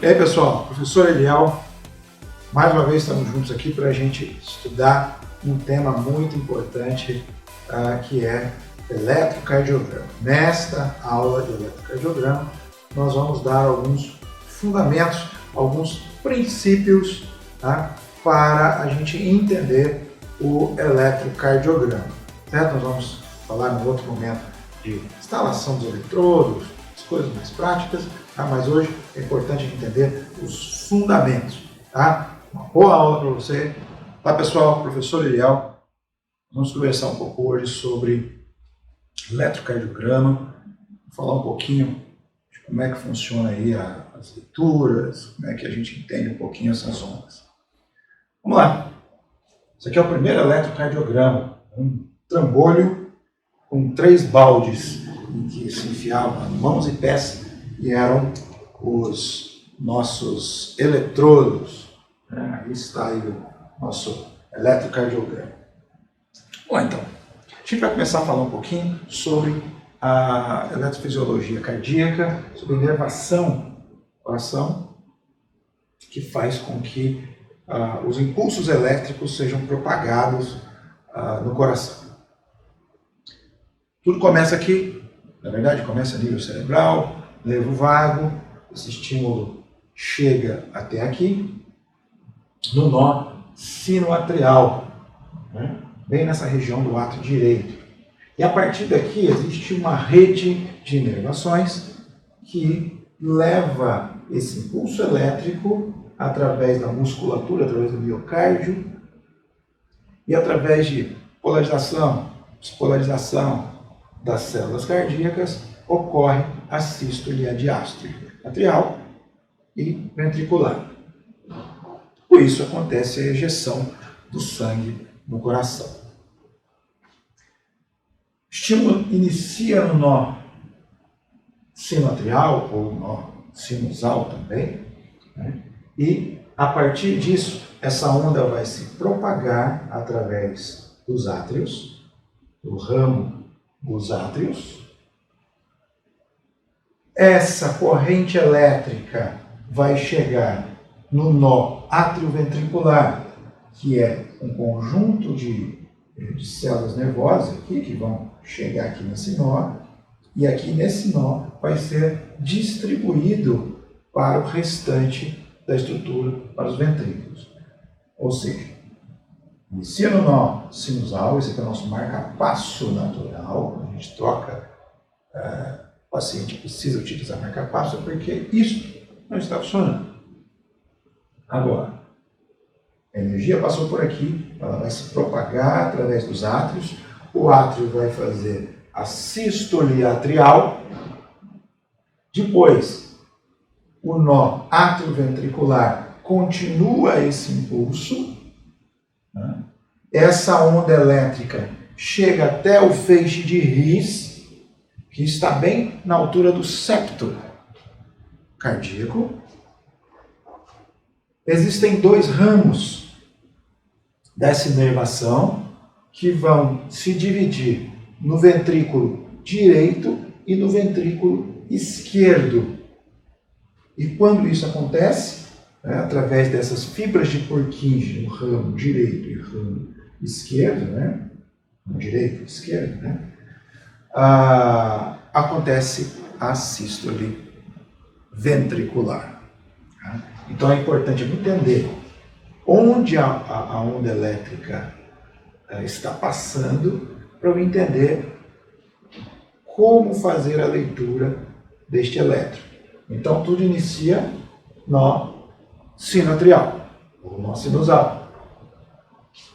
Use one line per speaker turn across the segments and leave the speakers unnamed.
E aí pessoal, professor Eliel, mais uma vez estamos juntos aqui para a gente estudar um tema muito importante que é eletrocardiograma. Nesta aula de eletrocardiograma nós vamos dar alguns fundamentos, alguns princípios para a gente entender o eletrocardiograma. Certo? Nós vamos falar em outro momento de instalação dos eletrodos, as coisas mais práticas, mas hoje é importante entender os fundamentos. Uma boa aula para você. Tá, pessoal? Professor Eliel, vamos conversar um pouco hoje sobre eletrocardiograma, falar um pouquinho de como é que funciona aí as leituras, como é que a gente entende um pouquinho essas ondas. Vamos lá. Esse aqui é o primeiro eletrocardiograma, um trambolho com 3 baldes em que se enfiavam mãos e pés e eram os nossos eletrodos. Aí está aí o nosso eletrocardiograma. Bom, então, a gente vai começar a falar um pouquinho sobre a eletrofisiologia cardíaca, sobre a inervação do coração, que faz com que os impulsos elétricos sejam propagados no coração. Tudo começa aqui, na verdade começa a nível cerebral, nervo vago, esse estímulo chega até aqui, no nó sinoatrial, bem nessa região do átrio direito. E a partir daqui existe uma rede de inervações que leva esse impulso elétrico através da musculatura, através do miocárdio e através de polarização, despolarização das células cardíacas, ocorre a sístole e a diástole atrial e ventricular. Por isso acontece a ejeção do sangue no coração. O estímulo inicia no nó sinoatrial, ou nó sinusal também, e a partir disso, essa onda vai se propagar através dos átrios, do ramo dos átrios. Essa corrente elétrica vai chegar no nó atrioventricular, que é um conjunto de células nervosas aqui, que vão chegar aqui nesse nó, e aqui nesse nó vai ser distribuído para o restante da estrutura, para os ventrículos. Ou seja, inicia no nó sinusal, esse aqui é o nosso marca-passo natural, a gente troca, o paciente precisa utilizar marca-passo porque isso não está funcionando. Agora, a energia passou por aqui, ela vai se propagar através dos átrios, o átrio vai fazer a sístole atrial, depois o nó atrioventricular continua esse impulso, essa onda elétrica chega até o feixe de His, que está bem na altura do septo cardíaco. Existem 2 ramos dessa inervação que vão se dividir no ventrículo direito e no ventrículo esquerdo. E quando isso acontece, através dessas fibras de Purkinje, no ramo direito e ramo esquerdo, no direito e esquerdo, acontece a sístole ventricular. Então é importante entender onde a onda elétrica está passando, para eu entender como fazer a leitura deste elétron. Então tudo inicia nó sinoatrial, ou nó sinusal,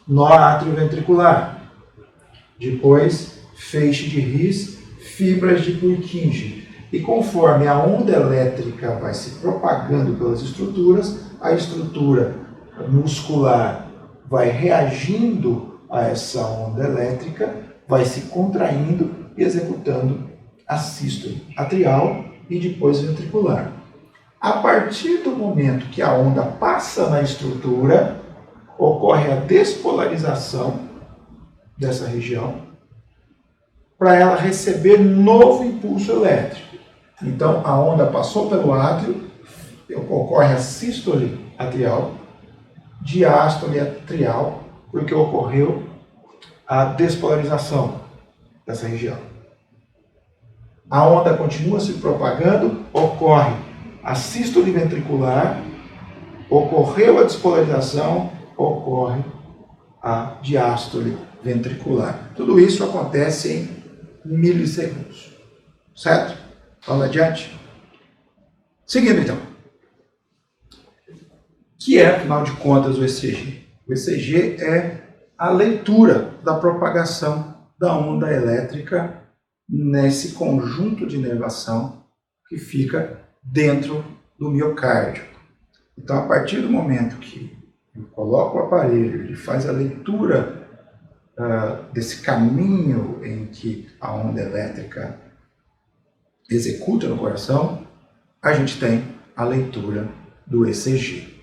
nó atrioventricular, depois feixe de His, fibras de Purkinje. E conforme a onda elétrica vai se propagando pelas estruturas, a estrutura muscular vai reagindo a essa onda elétrica, vai se contraindo e executando a sístole atrial e depois ventricular. A partir do momento que a onda passa na estrutura, ocorre a despolarização dessa região para ela receber novo impulso elétrico. Então, a onda passou pelo átrio, ocorre a sístole atrial, diástole atrial, porque ocorreu a despolarização dessa região. A onda continua se propagando, ocorre a sístole ventricular, ocorreu a despolarização, ocorre a diástole ventricular. Tudo isso acontece em milissegundos. Certo? Vamos adiante? Seguindo então. O que é, afinal de contas, o ECG? O ECG é a leitura da propagação da onda elétrica nesse conjunto de inervação que fica dentro do miocárdio. Então, a partir do momento que eu coloco o aparelho, ele faz a leitura desse caminho em que a onda elétrica executa no coração, a gente tem a leitura do ECG.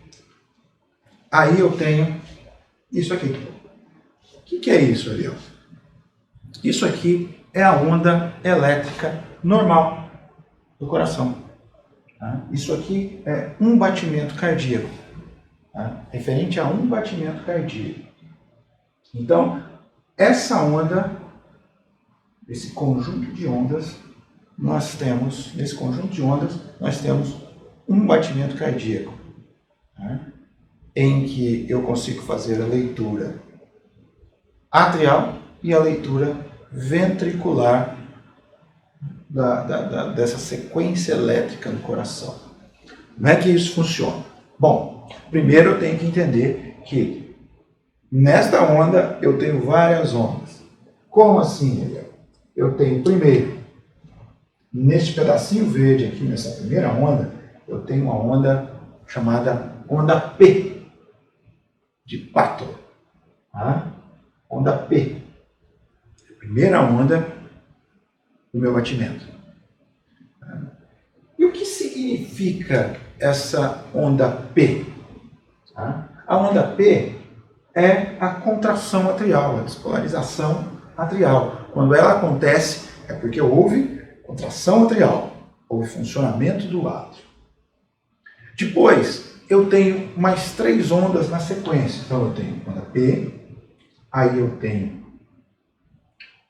Aí eu tenho isso aqui. O que é isso, Ariel? Isso aqui é a onda elétrica normal do coração. Tá? Isso aqui é um batimento cardíaco, tá? Referente a um batimento cardíaco. Então, essa onda, esse conjunto de ondas, nesse conjunto de ondas, nós temos um batimento cardíaco, tá? Em que eu consigo fazer a leitura atrial e a leitura ventricular dessa sequência elétrica do coração. Como é que isso funciona? Bom, primeiro eu tenho que entender que nesta onda eu tenho várias ondas. Como assim, Eliel? Eu tenho primeiro, neste pedacinho verde aqui, nessa primeira onda, eu tenho uma onda chamada onda P, de pato. Tá? Onda P. A primeira onda do meu batimento. Tá? E o que significa essa onda P? Tá? A onda P é a contração atrial, a despolarização atrial. Quando ela acontece, é porque houve contração atrial, houve funcionamento do átrio. Depois, eu tenho mais 3 ondas na sequência. Então, eu tenho onda P, aí eu tenho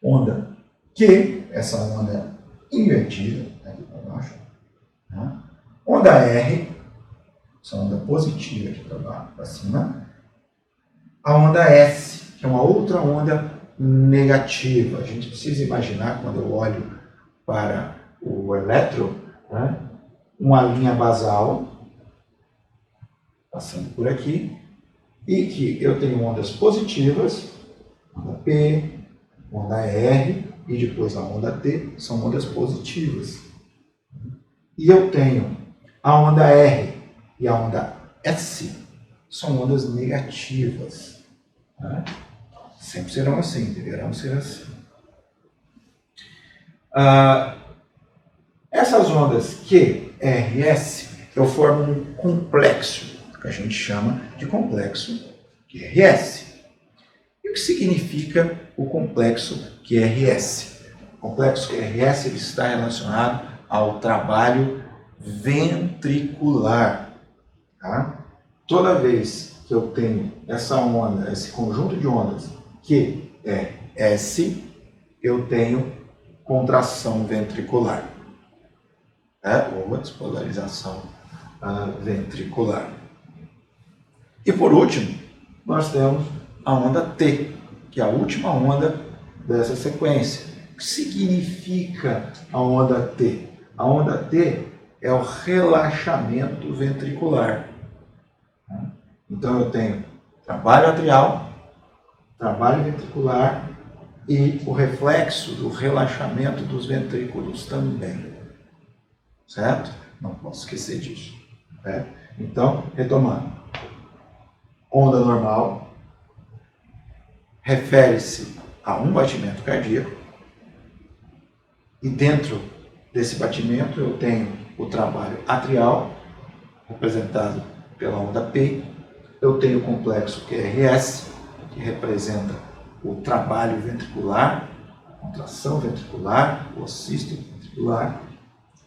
onda Q, essa onda invertida, aqui para baixo. Tá? Onda R, essa onda positiva aqui para baixo, para cima. A onda S, que é uma outra onda negativa. A gente precisa imaginar, quando eu olho para o elétron, né, uma linha basal passando por aqui, e que eu tenho ondas positivas, onda P, onda R, e depois a onda T, são ondas positivas. E eu tenho a onda R e a onda S, são ondas negativas. Né? Sempre serão assim, deverão ser assim. Essas ondas Q, R e S, eu formo um complexo, que a gente chama de complexo QRS. E o que significa o complexo QRS? O complexo QRS ele está relacionado ao trabalho ventricular. Tá? Toda vez que eu tenho essa onda, esse conjunto de ondas QRS, eu tenho contração ventricular, ou a despolarização ventricular. E por último, nós temos a onda T, que é a última onda dessa sequência. O que significa a onda T? A onda T é o relaxamento ventricular. Então eu tenho trabalho atrial, trabalho ventricular e o reflexo do relaxamento dos ventrículos também. Certo? Não posso esquecer disso. Certo? Então, retomando. Onda normal refere-se a um batimento cardíaco e dentro desse batimento eu tenho o trabalho atrial, representado pela onda P, eu tenho o complexo QRS, que representa o trabalho ventricular, a contração ventricular, o assístole ventricular,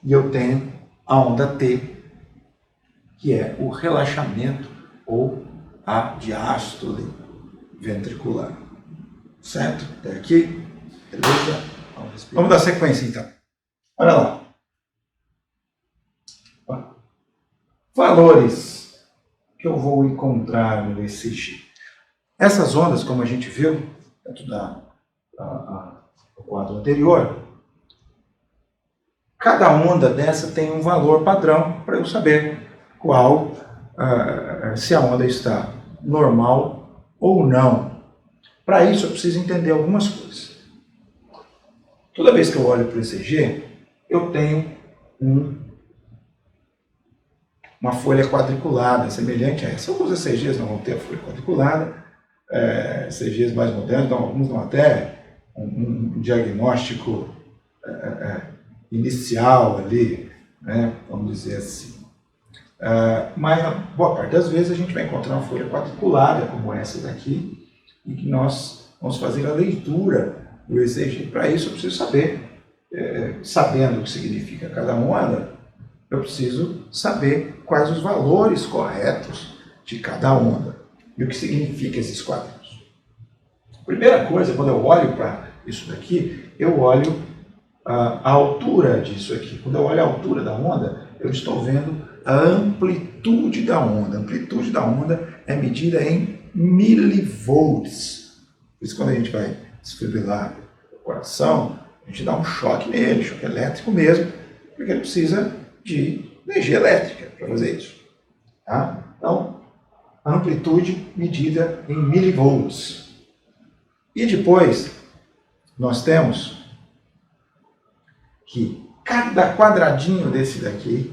e eu tenho a onda T, que é o relaxamento ou a diástole ventricular. Certo? Até aqui. Beleza? Vamos dar sequência então. Olha lá. Valores que eu vou encontrar no ECG. Essas ondas, como a gente viu, dentro do quadro anterior, cada onda dessa tem um valor padrão para eu saber qual, se a onda está normal ou não. Para isso eu preciso entender algumas coisas. Toda vez que eu olho para o ECG, eu tenho uma folha quadriculada, semelhante a essa. Alguns ECGs não vão ter a folha quadriculada, ECGs mais modernos, alguns dão até um diagnóstico inicial ali, né, vamos dizer assim. Mas, na boa parte das vezes, a gente vai encontrar uma folha quadriculada, como essa daqui, em que nós vamos fazer a leitura do ECG. Para isso, eu preciso saber, sabendo o que significa cada onda, eu preciso saber quais os valores corretos de cada onda e o que significa esses quadrinhos. Primeira coisa, quando eu olho para isso daqui, eu olho a altura disso aqui. Quando eu olho a altura da onda, eu estou vendo a amplitude da onda. A amplitude da onda é medida em milivolts. Por isso, quando a gente vai desfibrilar o coração, a gente dá um choque nele, choque elétrico mesmo, porque ele precisa de energia elétrica para fazer isso. Tá? Então, a amplitude medida em milivolts. E depois, nós temos que cada quadradinho desse daqui,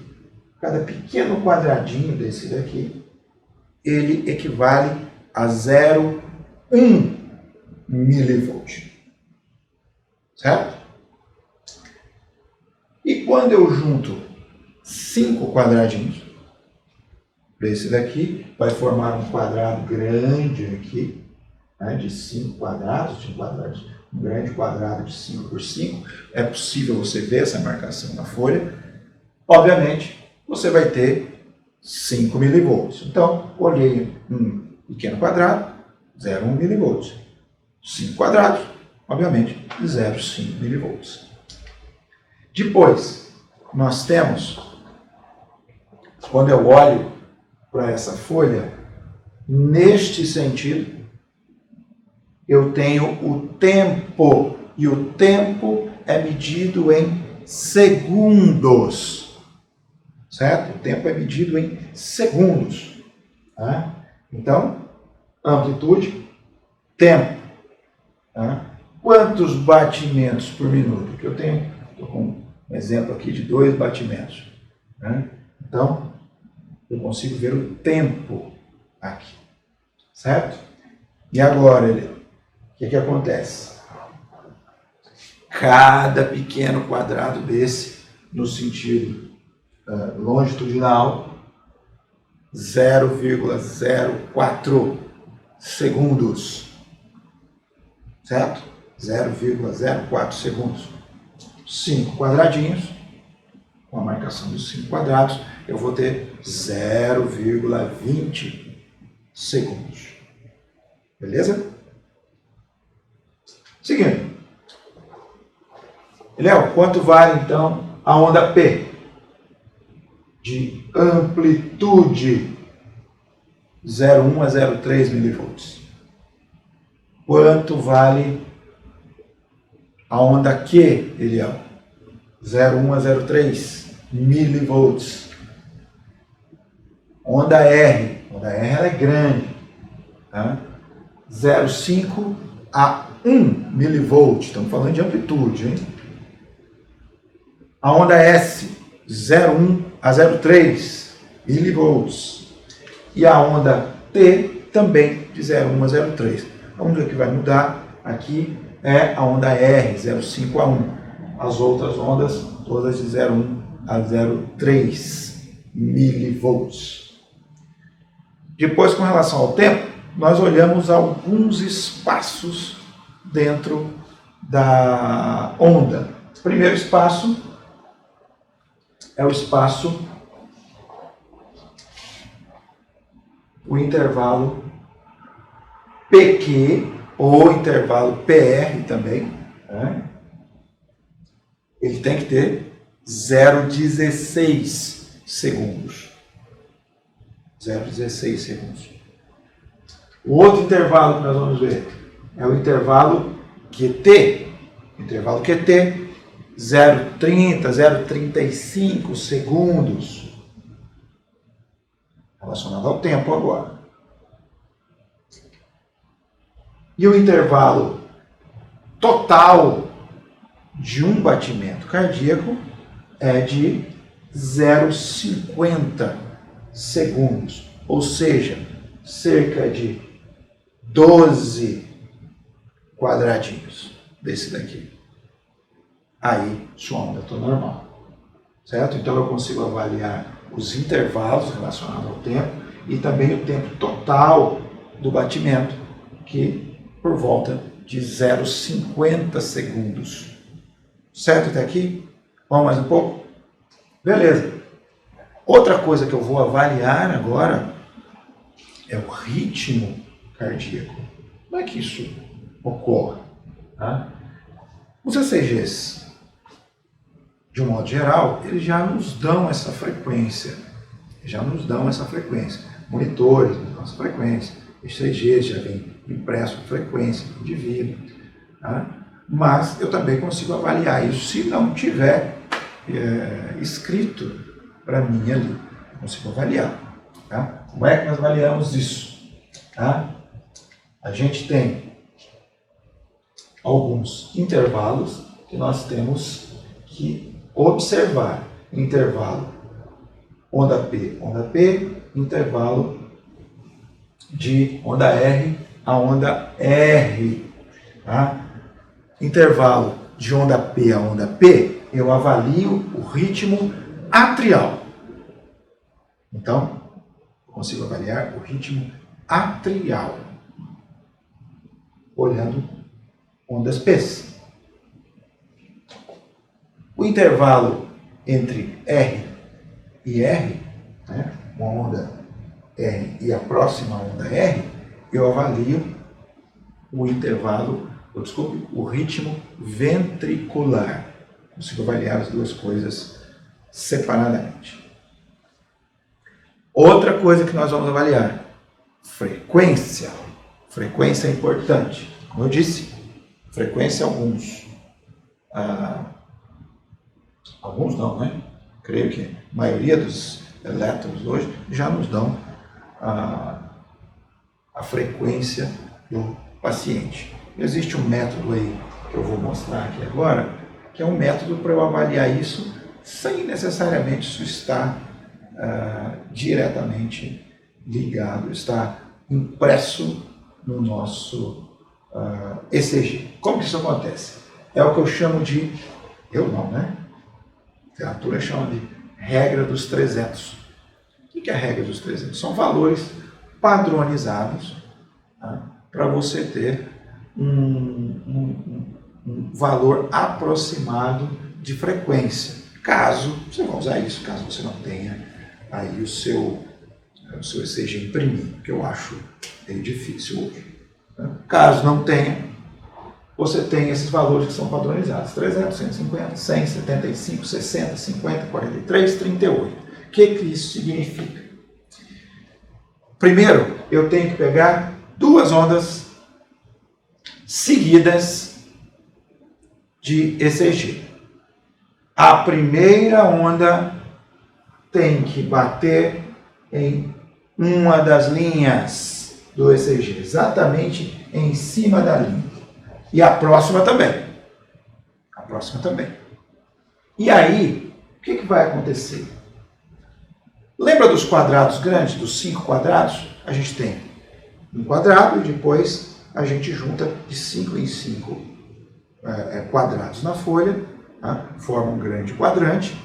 cada pequeno quadradinho desse daqui, ele equivale a 0,1 milivolt. Certo? E quando eu junto 5 quadradinhos, esse daqui vai formar um quadrado grande aqui, né, de 5 quadrados, um grande quadrado de 5 por 5. É possível você ver essa marcação na folha. Obviamente, você vai ter 5 milivolts. Então, olhei um pequeno quadrado, 0,1 milivolts. 5 quadrados, obviamente, 0,5 milivolts. Depois, nós temos, quando eu olho para essa folha, neste sentido, eu tenho o tempo, e o tempo é medido em segundos, certo? O tempo é medido em segundos. Tá? Então, amplitude, tempo. Tá? Quantos batimentos por minuto? Porque eu tenho, estou com um exemplo aqui de 2 batimentos. Né? Então, eu consigo ver o tempo aqui, certo? E agora, o que acontece? Cada pequeno quadrado desse, no sentido longitudinal, 0,04 segundos, certo? 0,04 segundos. 5 quadradinhos, com a marcação dos 5 quadrados, eu vou ter 0,20 segundos. Beleza? Seguindo. Léo, quanto vale então a onda P? De amplitude 0,1 a 0,3 milivolts. Quanto vale a onda Q, Eliel? 0,1 a 0,3 milivolts. Onda R ela é grande. Tá? 0,5 a 1 milivolt. Estamos falando de amplitude, hein? A onda S, 0,1 a 0,3 milivolts. E a onda T também de 0,1 a 0,3. A única que vai mudar aqui é a onda R, 0,5 a 1. As outras ondas, todas de 0,1 a 0,3 milivolts. Depois, com relação ao tempo, nós olhamos alguns espaços dentro da onda. O primeiro espaço é o espaço o intervalo PQ, ou intervalo PR também, né? Ele tem que ter 0,16 segundos. 0,16 segundos. O outro intervalo que nós vamos ver é o intervalo QT. Intervalo QT, 0,30, 0,35 segundos. Relacionado ao tempo agora. E o intervalo total de um batimento cardíaco é de 0,50 segundos, ou seja, cerca de 12 quadradinhos desse daqui. Aí sua onda está normal, certo? Então eu consigo avaliar os intervalos relacionados ao tempo e também o tempo total do batimento, que por volta de 0,50 segundos. Certo até aqui? Vamos mais um pouco? Beleza. Outra coisa que eu vou avaliar agora é o ritmo cardíaco. Como é que isso ocorre? Tá? Os ECGs, de um modo geral, eles já nos dão essa frequência. Monitores nos dão essa frequência. ECGs já vem impresso a frequência do indivíduo. Tá? Mas eu também consigo avaliar isso se não tiver escrito para mim ali. Eu consigo avaliar. Tá? Como é que nós avaliamos isso? Tá? A gente tem alguns intervalos que nós temos que observar. Intervalo onda P, intervalo de onda R a onda R. Tá? Intervalo de onda P a onda P, eu avalio o ritmo atrial. Então, eu consigo avaliar o ritmo atrial, olhando ondas P. O intervalo entre R e R, né, uma onda R e a próxima onda R, eu avalio o ritmo ventricular. Consigo avaliar as duas coisas separadamente. Outra coisa que nós vamos avaliar, frequência. Frequência é importante. Como eu disse, frequência alguns não, né? Creio que a maioria dos elétrons hoje já nos dão a frequência do paciente. Existe um método aí que eu vou mostrar aqui agora, que é um método para eu avaliar isso sem necessariamente isso estar diretamente ligado, estar impresso no nosso ECG. Como que isso acontece? É o que eu chamo de, a literatura chama de regra dos 300. O que é a regra dos 300? São valores padronizados, tá, para você ter um valor aproximado de frequência. Caso você vá usar isso, caso você não tenha aí o seu ECG imprimido, que eu acho meio difícil hoje. Caso não tenha, você tem esses valores que são padronizados: 300, 150, 100, 75, 60, 50, 43, 38. O que isso significa? Primeiro, eu tenho que pegar duas ondas seguidas de ECG. A primeira onda tem que bater em uma das linhas do ECG, exatamente em cima da linha. E a próxima também. E aí, o que vai acontecer? Lembra dos quadrados grandes, dos 5 quadrados? A gente tem um quadrado e depois a gente junta de 5 em 5 quadrados na folha, tá? Forma um grande quadrante,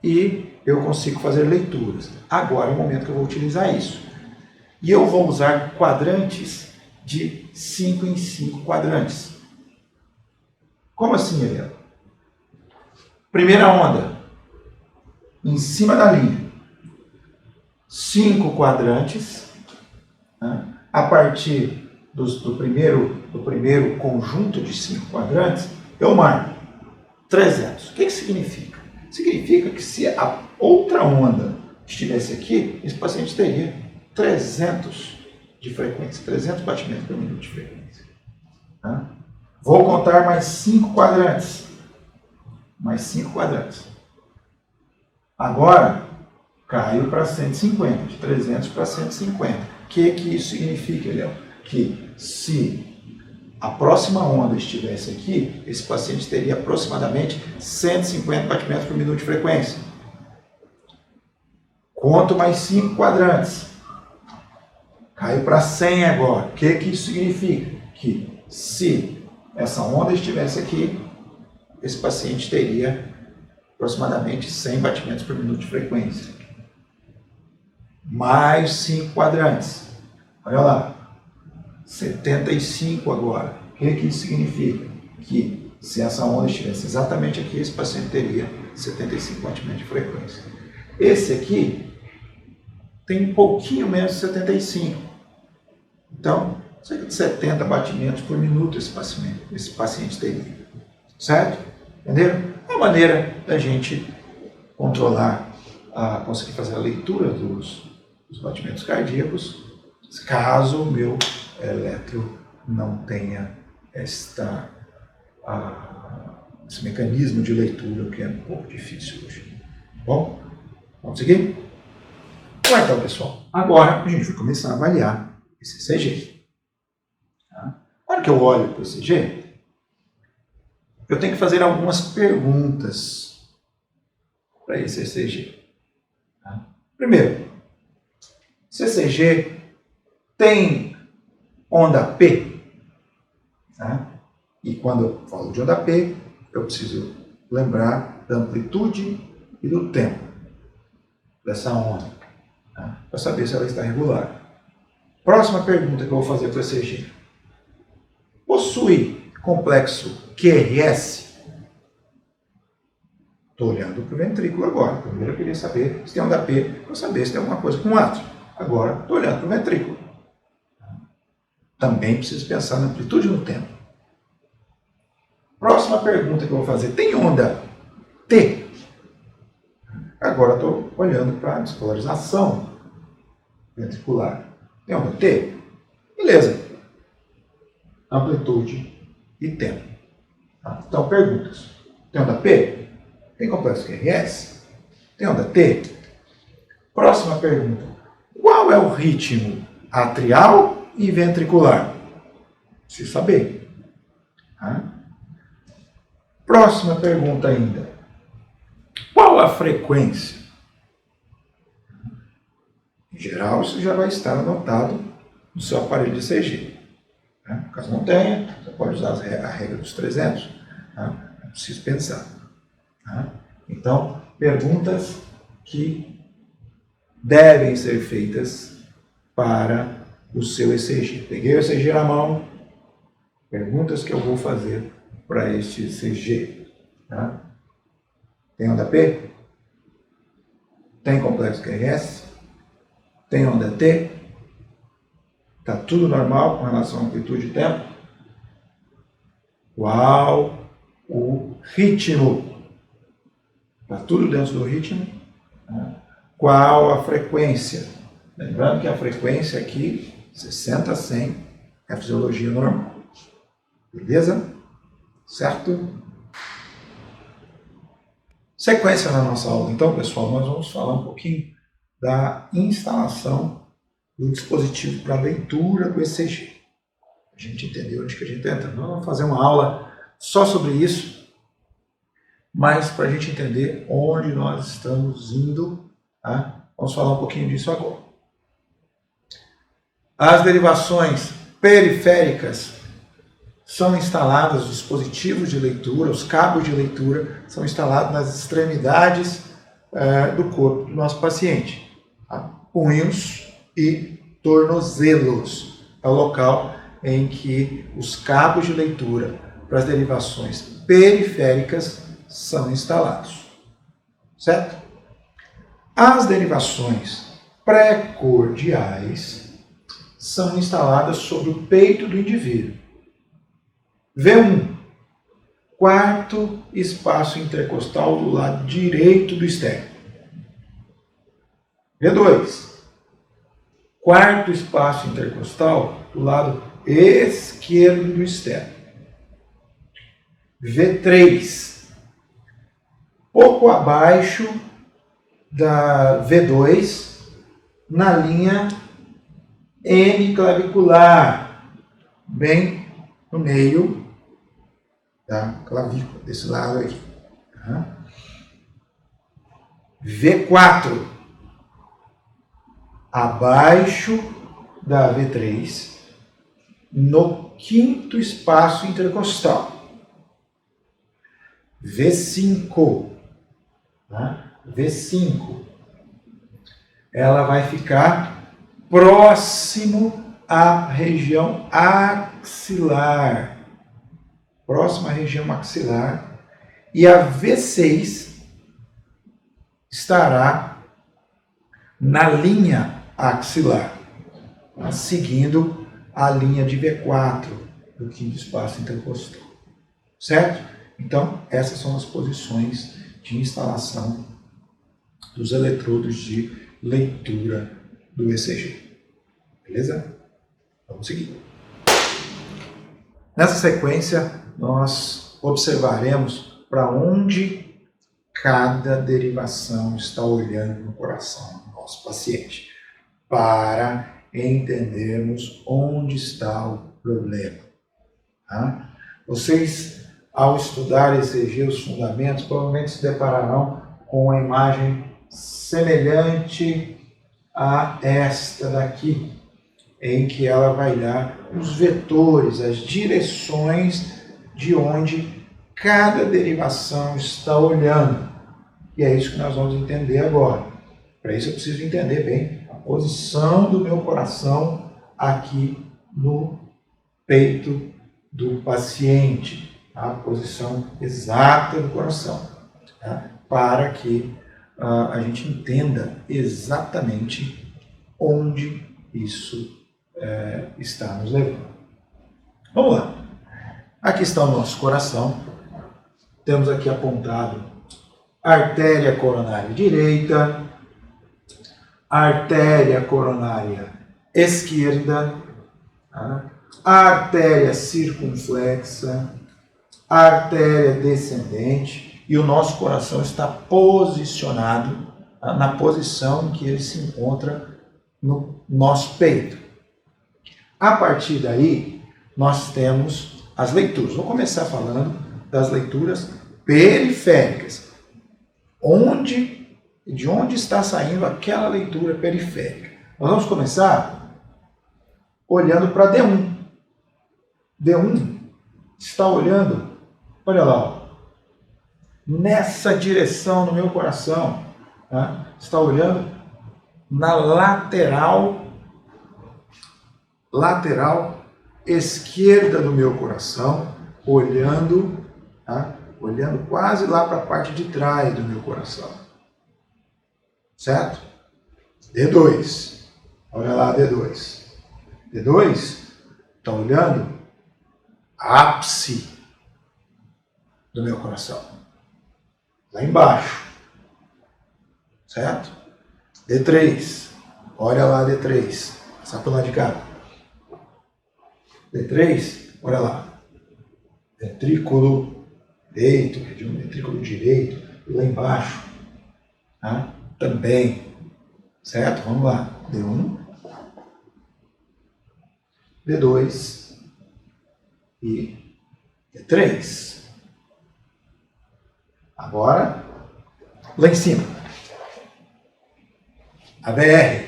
e eu consigo fazer leituras. Agora é o momento que eu vou utilizar isso. E eu vou usar quadrantes de 5 em 5 quadrantes. Como assim, Helena? Primeira onda, em cima da linha. 5 quadrantes, né? A partir do primeiro conjunto de 5 quadrantes, eu marco 300. O que significa? Significa que se a outra onda estivesse aqui, esse paciente teria 300 de frequência, 300 batimentos por minuto de frequência. Tá? Vou contar mais 5 quadrantes. Mais 5 quadrantes. Agora, caiu para 150, de 300 para 150. O que isso significa, Léo? Que se a próxima onda estivesse aqui, esse paciente teria aproximadamente 150 batimentos por minuto de frequência. Conto mais 5 quadrantes. Caiu para 100 agora. O que isso significa? Que se essa onda estivesse aqui, esse paciente teria aproximadamente 100 batimentos por minuto de frequência. Mais 5 quadrantes. Olha lá. 75 agora. O que isso significa? Que se essa onda estivesse exatamente aqui, esse paciente teria 75 batimentos de frequência. Esse aqui tem um pouquinho menos de 75. Então, cerca de 70 batimentos por minuto esse paciente teria. Certo? Entenderam? É uma maneira da gente controlar, conseguir fazer a leitura dos batimentos cardíacos, caso o meu eletro não tenha esse mecanismo de leitura, que é um pouco difícil hoje. Bom, vamos seguir? Bom, então, pessoal, agora a gente vai começar a avaliar esse ECG. Tá? Na hora que eu olho para o ECG, eu tenho que fazer algumas perguntas para esse ECG. Tá? Primeiro, esse ECG tem onda P? Tá? E quando eu falo de onda P, eu preciso lembrar da amplitude e do tempo dessa onda, tá? Para saber se ela está regular. Próxima pergunta que eu vou fazer para o ECG. Possui complexo QRS? Estou olhando para o ventrículo agora. Primeiro eu queria saber se tem onda P, para saber se tem alguma coisa com o átrio. Agora estou olhando para o ventrículo. Também preciso pensar na amplitude e no tempo. Próxima pergunta que eu vou fazer. Tem onda T? Agora estou olhando para a despolarização ventricular. Tem onda T? Beleza. Amplitude e tempo. Tá? Então, perguntas. Tem onda P? Tem complexo QRS? Tem onda T? Próxima pergunta. Qual é o ritmo atrial e ventricular? Preciso saber. Tá? Próxima pergunta ainda. Qual a frequência? Em geral, isso já vai estar anotado no seu aparelho de ECG. Tá? Caso não tenha, você pode usar a regra dos 300. Tá? É preciso pensar. Tá? Então, perguntas que devem ser feitas para o seu ECG. Peguei o ECG na mão, perguntas que eu vou fazer para este ECG. Tá? Tem onda P? Tem complexo QRS? Tem onda T? Está tudo normal com relação à amplitude e tempo? Qual o ritmo? Está tudo dentro do ritmo? Tá? Qual a frequência? Lembrando que a frequência aqui, 60 a 100, é a fisiologia normal. Beleza? Certo? Sequência na nossa aula. Então, pessoal, nós vamos falar um pouquinho da instalação do dispositivo para leitura do ECG. A gente entendeu onde que a gente está entrando. Nós vamos fazer uma aula só sobre isso, mas para a gente entender onde nós estamos indo, tá? Vamos falar um pouquinho disso agora. As derivações periféricas são instaladas, os dispositivos de leitura, os cabos de leitura são instalados nas extremidades do corpo do nosso paciente. Tá? Punhos e tornozelos é o local em que os cabos de leitura para as derivações periféricas são instalados. Certo? As derivações precordiais são instaladas sobre o peito do indivíduo. V1, quarto espaço intercostal do lado direito do externo. V2, quarto espaço intercostal do lado esquerdo do externo. V3, pouco abaixo da V2, na linha hemiclavicular, bem no meio da clavícula, desse lado aqui. V4, abaixo da V3, no quinto espaço intercostal. V5, V5, ela vai ficar próximo à região axilar. Próxima à região maxilar. E a V6 estará na linha axilar, seguindo a linha de V4 do quinto espaço intercostal. Certo? Então, essas são as posições de instalação dos eletrodos de leitura do ECG. Beleza? Vamos seguir. Nessa sequência, nós observaremos para onde cada derivação está olhando no coração do nosso paciente, para entendermos onde está o problema. Tá? Vocês, ao estudar ECG, os fundamentos, provavelmente se depararão com uma imagem semelhante a esta daqui, em que ela vai dar os vetores, as direções de onde cada derivação está olhando. E é isso que nós vamos entender agora. Para isso eu preciso entender bem a posição do meu coração aqui no peito do paciente, a posição exata do coração, tá? Para que a gente entenda exatamente onde isso está nos levando. Vamos lá. Aqui está o nosso coração. Temos aqui apontado a artéria coronária direita, a artéria coronária esquerda, a artéria circunflexa, a artéria descendente, e o nosso coração está posicionado na posição em que ele se encontra no nosso peito. A partir daí, nós temos as leituras. Vou começar falando das leituras periféricas. De onde está saindo aquela leitura periférica? Nós vamos começar olhando para D1. D1 está olhando, olha lá, ó, nessa direção no meu coração. Tá? Está olhando na lateral esquerda do meu coração, olhando, tá? Olhando quase lá para a parte de trás do meu coração. Certo? D2. Olha lá, D2. D2 está olhando ápice do meu coração. Lá embaixo. Certo? D3. Olha lá, D3. Passa para o lado de cá. D3, olha lá. Ventrículo direito, região do ventrículo direito, lá embaixo. Tá? Também. Certo? Vamos lá. D1, D2 e D3. Agora, lá em cima. A BR,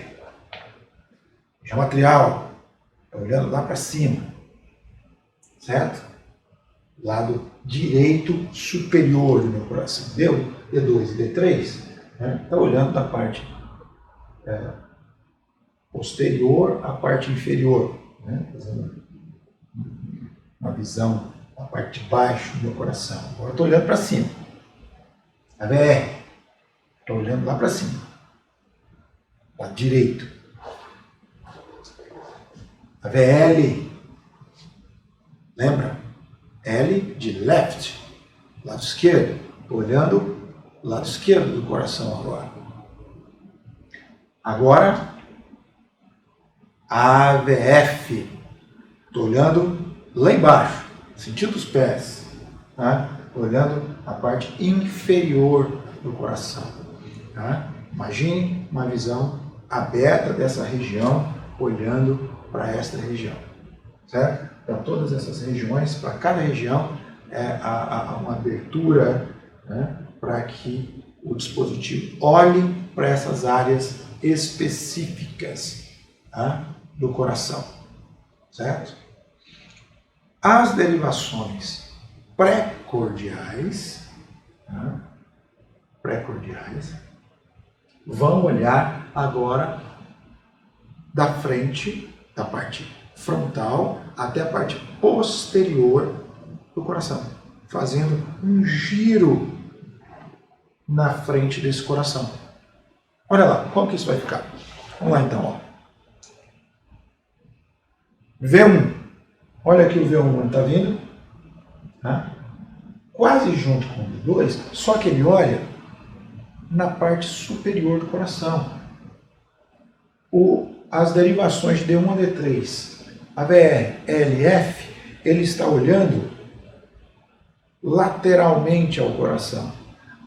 região atrial, olhando lá para cima. Certo? Lado direito superior do meu coração. Deu? D2 e D3. Está olhando da parte posterior à parte inferior. Fazendo uma visão da parte de baixo do meu coração. Agora estou olhando para cima. A BR. Estou olhando lá para cima. lado direito. A VL, lembra? L de left, lado esquerdo. Estou olhando o lado esquerdo do coração agora. Agora, AVF. Estou olhando lá embaixo, sentido dos pés. Tá? Estou olhando a parte inferior do coração. Tá? Imagine uma visão aberta dessa região, olhando para esta região. Certo? Então, todas essas regiões, para cada região, há uma abertura, né, para que o dispositivo olhe para essas áreas específicas, tá, do coração. Certo? As derivações pré-cordiais, tá, vão olhar agora da frente, da parte frontal até a parte posterior do coração, fazendo um giro na frente desse coração. Olha lá, como que isso vai ficar? Vamos lá então, ó. V1. Olha aqui o V1 está vindo, tá? Quase junto com o V2, só que ele olha na parte superior do coração. As derivações de D1 a D3, AVR, LF, ele está olhando lateralmente ao coração.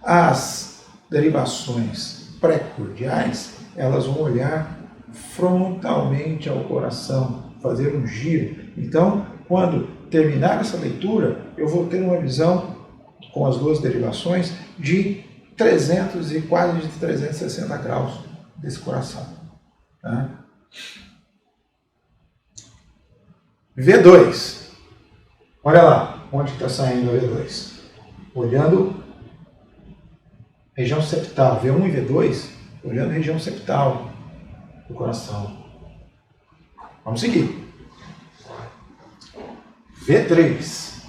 As derivações pré-cordiais, elas vão olhar frontalmente ao coração, fazer um giro. Então, quando terminar essa leitura, eu vou ter uma visão com as duas derivações de 300 e quase de 360 graus desse coração. Tá? V2. Olha lá onde está saindo a V2. Olhando região septal. V1 e V2, olhando a região septal do coração. Vamos seguir. V3.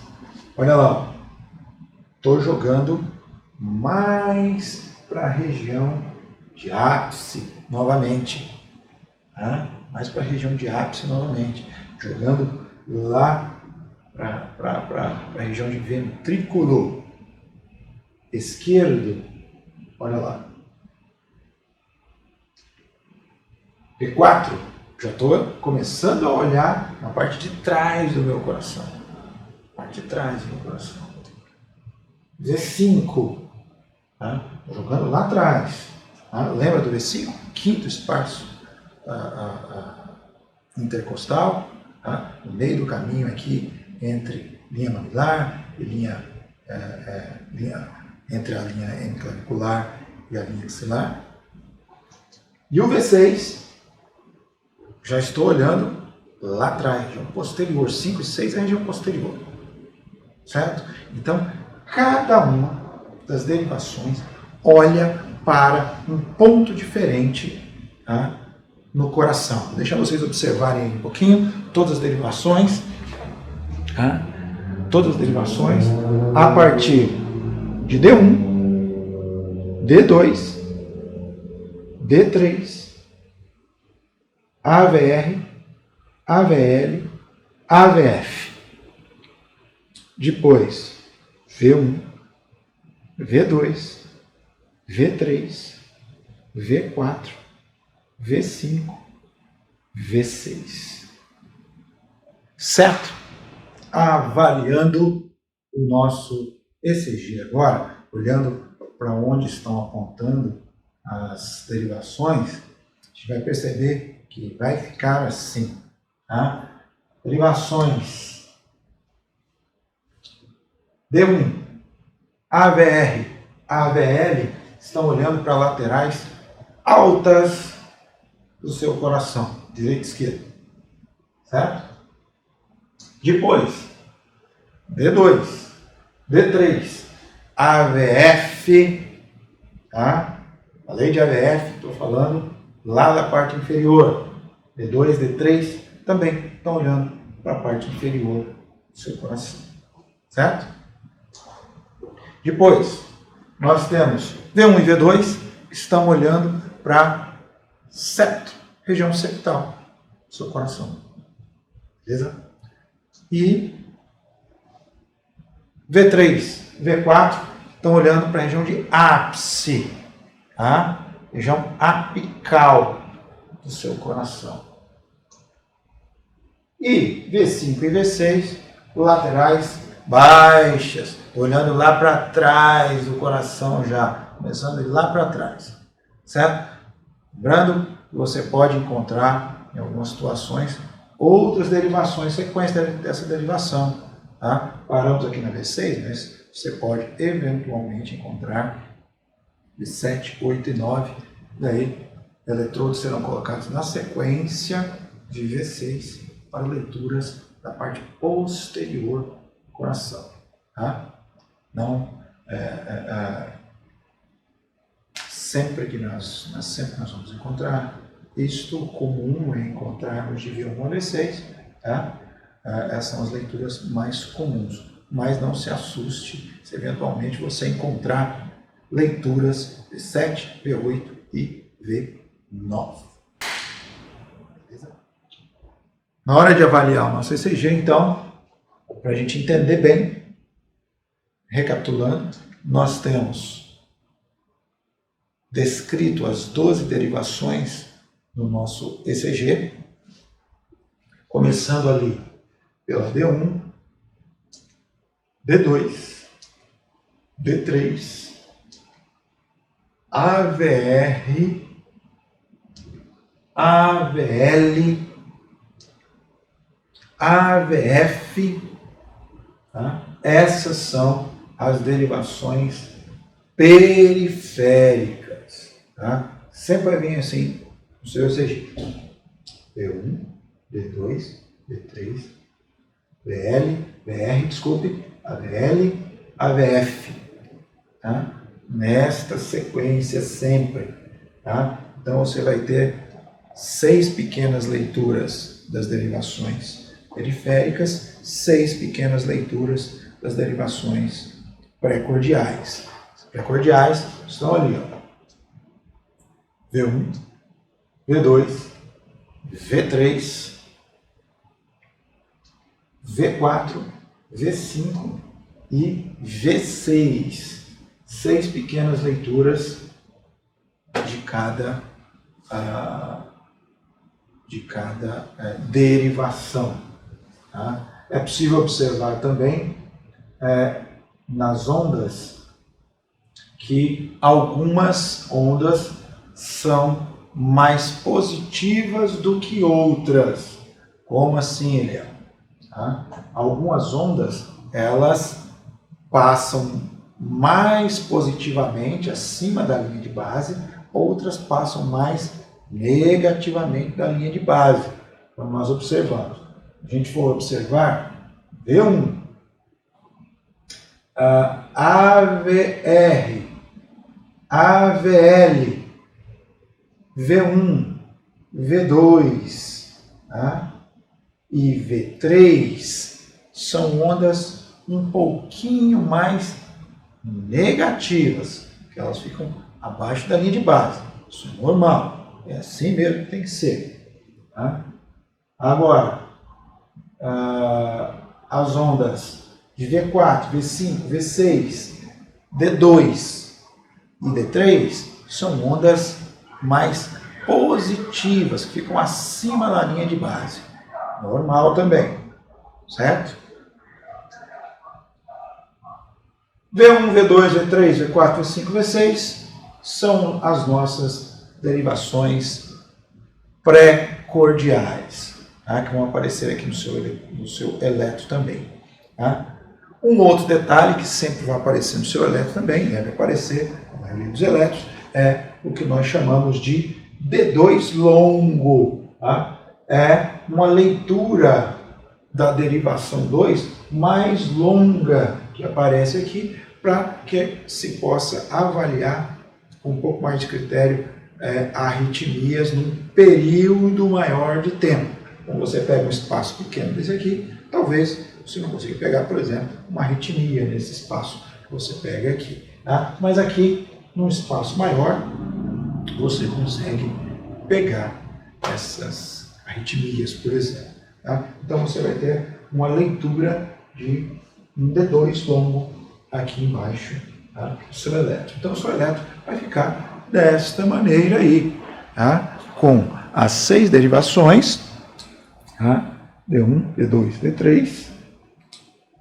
Olha lá. Estou jogando mais para a região de ápice novamente. Tá? Mais para a região de ápice novamente. Jogando lá para a região de ventrículo esquerdo. Olha lá. V4. Já estou começando a olhar na parte de trás do meu coração. Parte de trás do meu coração. V5. Tá? Jogando lá atrás. Tá? Lembra do V5? Quinto espaço intercostal. Tá? No meio do caminho aqui entre linha mamilar e entre a linha hemiclavicular e a linha axilar. E o V6, já estou olhando lá atrás, região posterior. 5 e 6 é a região posterior. Certo? Então, cada uma das derivações olha para um ponto diferente, tá, no coração. Vou deixar vocês observarem aí um pouquinho todas as derivações. Tá? Todas as derivações a partir de D1, D2, D3, AVR, AVL, AVF. Depois, V1, V2, V3, V4, V5, V6. Certo? Avaliando o nosso ECG agora, olhando para onde estão apontando as derivações, a gente vai perceber que vai ficar assim. Tá? Derivações D1, AVR, AVL estão olhando para laterais altas do seu coração, direita e esquerda. Certo? Depois, D2, D3, AVF, tá? Falei de AVF, estou falando lá da parte inferior. D2, D3 também estão olhando para a parte inferior do seu coração. Certo? Depois, nós temos V1 e V2 que estão olhando para septo, região septal do seu coração. Beleza? E V3, V4 estão olhando para a região de ápice, tá? Região apical do seu coração. E V5 e V6, laterais baixas, olhando lá para trás do coração já, começando de lá para trás, certo? Lembrando que você pode encontrar, em algumas situações, outras derivações, sequência dessa derivação, tá? Paramos aqui na V6, mas você pode eventualmente encontrar V7, 8 e 9, daí eletrodos serão colocados na sequência de V6 para leituras da parte posterior do coração, tá? Não, sempre nós vamos encontrar isto, comum é encontrarmos de V1 a V6, tá? Essas são as leituras mais comuns, mas não se assuste se eventualmente você encontrar leituras V7, V8 e V9. Beleza? Na hora de avaliar o nosso ECG, então, para a gente entender bem, recapitulando, nós temos descrito as 12 derivações no nosso ECG, começando ali pela D1, D2, D3, AVR, AVL, AVF, tá? Essas são as derivações periféricas, tá? Sempre vai vir assim no seu ECG. D1, D2, D3, VL, VR, desculpe, AVL, AVF, tá? Nesta sequência sempre, tá? Então você vai ter 6 pequenas leituras das derivações periféricas, 6 pequenas leituras das derivações pré-cordiais. As pré-cordiais estão ali, ó. V1, V2, V3, V4, V5 e V6. 6 pequenas leituras de cada derivação. Tá? É possível observar também nas ondas que algumas ondas são mais positivas do que outras. Como assim, Eliel? Tá? Algumas ondas, elas passam mais positivamente acima da linha de base, outras passam mais negativamente da linha de base. Então nós observamos. A gente for observar, V1, AVR, AVL, V1, V2, tá? E V3 são ondas um pouquinho mais negativas, que elas ficam abaixo da linha de base. Isso é normal, é assim mesmo que tem que ser. Tá? Agora, as ondas de V4, V5, V6, D2 e D3 são ondas mais positivas, que ficam acima da linha de base. Normal também, certo? V1, V2, V3, V4, V5, V6 são as nossas derivações pré-cordiais, tá? Que vão aparecer aqui no seu eletro também. Tá? Um outro detalhe que sempre vai aparecer no seu eletro também, deve aparecer na maioria dos eletros, é o que nós chamamos de D2 longo. Tá? É uma leitura da derivação 2 mais longa que aparece aqui, para que se possa avaliar com um pouco mais de critério arritmias num período maior de tempo. Então você pega um espaço pequeno desse aqui, talvez você não consiga pegar, por exemplo, uma arritmia nesse espaço que você pega aqui. Tá? Mas aqui, num espaço maior, você consegue pegar essas arritmias, por exemplo. Tá? Então você vai ter uma leitura de um D2 longo aqui embaixo, tá? Do seu elétron. Então o seu elétron vai ficar desta maneira aí, tá? Com as 6 derivações, tá? D1, D2, D3,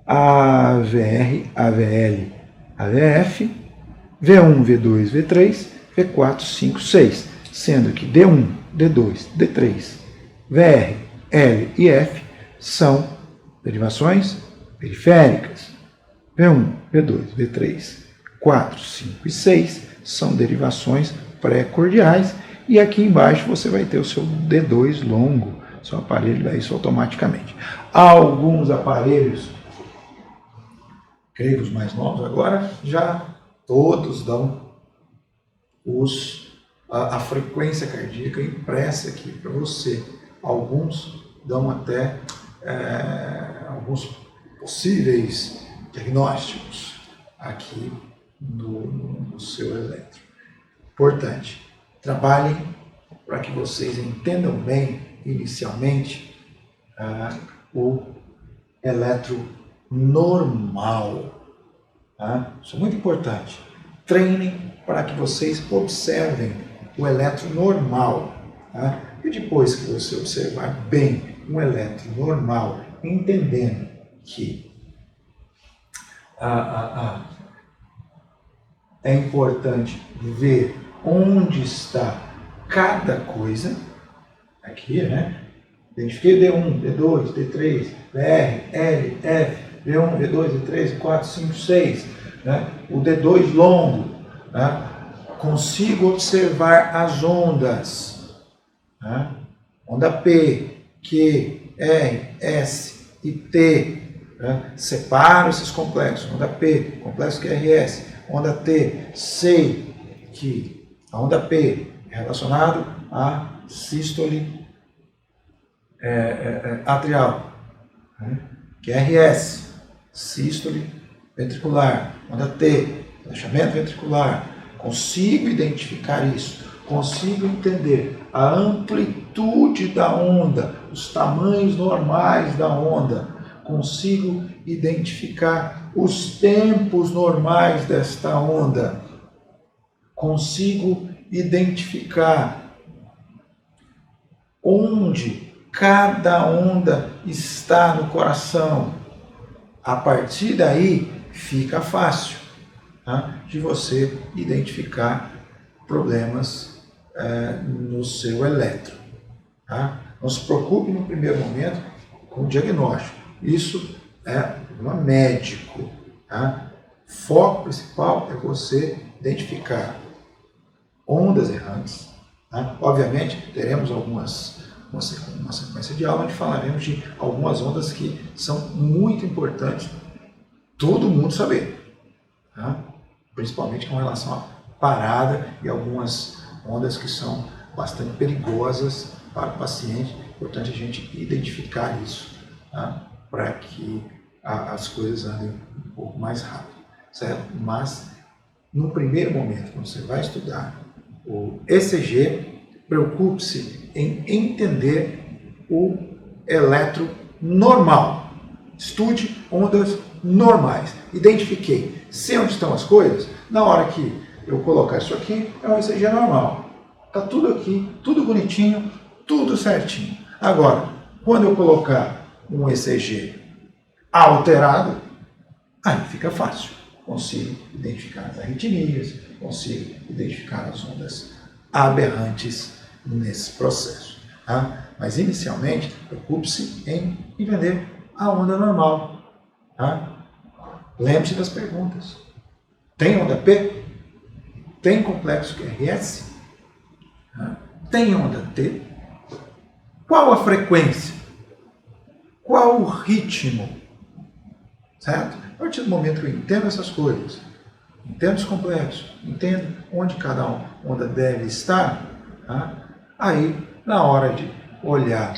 AVR, AVL, AVF, V1, V2, V3, V4, 5, 6, sendo que D1, D2, D3, VR, L e F são derivações periféricas. V1, V2, V3, 4, 5 e 6 são derivações pré-cordiais. E aqui embaixo você vai ter o seu D2 longo. Seu aparelho dá isso automaticamente. Alguns aparelhos, creio que os mais novos agora, já todos dão a frequência cardíaca impressa aqui para você. Alguns dão até alguns possíveis diagnósticos aqui no seu elétron. Importante, trabalhem para que vocês entendam bem, inicialmente, o elétron normal. Isso é muito importante. Treinem para que vocês observem o elétron normal. E depois que você observar bem um elétron normal, entendendo que é importante ver onde está cada coisa, aqui, né? Identifiquei D1, D2, D3, VR, L, F, V1, V2, V3, V4, 5, 6, né? O D2 longo, né? Consigo observar as ondas, né? Onda P, Q, R, S e T, né? Separo esses complexos, onda P, complexo QRS, onda T, sei que a onda P é relacionado à sístole atrial, né? QRS, sístole ventricular, onda T, relaxamento ventricular. Consigo identificar isso, consigo entender a amplitude da onda, os tamanhos normais da onda, consigo identificar os tempos normais desta onda, consigo identificar onde cada onda está no coração. A partir daí fica fácil, tá? De você identificar problemas no seu elétron. Tá? Não se preocupe no primeiro momento com o diagnóstico. Isso é problema médico. Tá? O foco principal é você identificar ondas errantes. Tá? Obviamente, teremos uma sequência de aula onde falaremos de algumas ondas que são muito importantes todo mundo saber. Tá? Principalmente com relação à parada e algumas ondas que são bastante perigosas para o paciente. É importante a gente identificar isso, tá? Para que as coisas andem um pouco mais rápido, certo? Mas, no primeiro momento, quando você vai estudar o ECG, preocupe-se em entender o elétron normal. Estude ondas normais. Identifiquei. Sei onde estão as coisas. Na hora que eu colocar isso aqui, é um ECG normal. Está tudo aqui, tudo bonitinho, tudo certinho. Agora, quando eu colocar um ECG alterado, aí fica fácil. Consigo identificar as arritmias, consigo identificar as ondas aberrantes nesse processo. Tá? Mas, inicialmente, preocupe-se em entender a onda normal. Tá? Lembre-se das perguntas. Tem onda P? Tem complexo QRS? Tem onda T? Qual a frequência? Qual o ritmo? Certo? A partir do momento que eu entendo essas coisas, entendo os complexos, entendo onde cada onda deve estar, tá? Aí, na hora de olhar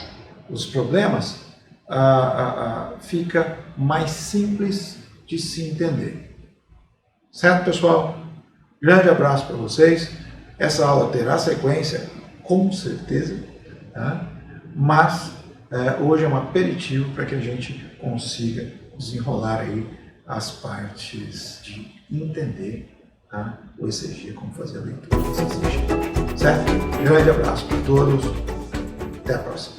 os problemas, fica mais simples de se entender. Certo, pessoal? Grande abraço para vocês. Essa aula terá sequência com certeza, tá? Mas hoje é um aperitivo para que a gente consiga desenrolar aí as partes de entender, tá, o ECG, como fazer a leitura desse ECG. Certo? Grande abraço para todos, até a próxima.